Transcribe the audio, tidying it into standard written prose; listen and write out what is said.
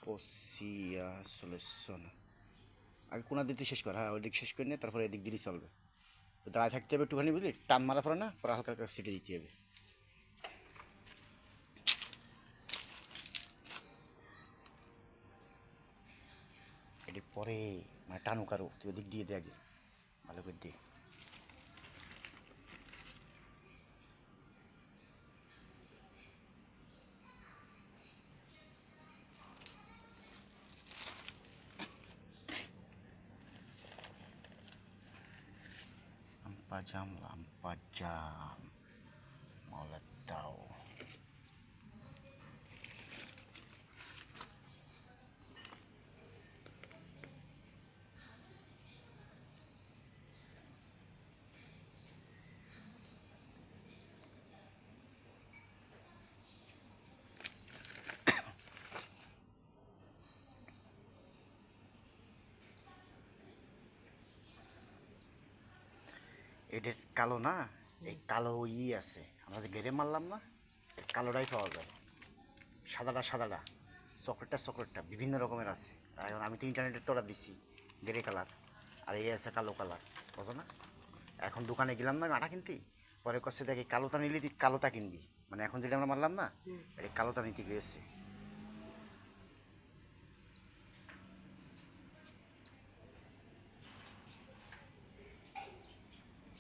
কোসিয়া solution. আগে কোনা দিতে শেষ কর, হ্যাঁ ওই দিক শেষ করে নিয়ে তারপরে এদিক দিলেই চলবে। দাঁড়ায় থাকতে হবে একটুখানি, বুঝলি, টান মারা পড়ে না, পরে হালকা হালকা সিটে দিতে হবে। এটি পরে মানে টানু কারো, তুই ওদিক দিয়ে দে আগে ভালো করে দে। lampa jam meledak. এদের কালো না, এই কালো আছে, আমরা যে গেড়ে মারলাম না, কালোটাই পাওয়া যায়। সাদাটা চকলেটটা বিভিন্ন রকমের আছে। এখন আমি তো ইন্টারনেটে তোরা দিছি গেরে কালার, আর এই আছে কালো কালার, বুঝো না? এখন দোকানে গেলাম না আটা কিনতে, পরে কাছে দেখি কালোটা নিলে তুই কালোটা কিনবি, মানে এখন যেটা আমরা মারলাম না, এটা কালোটা নিতে গিয়েছে।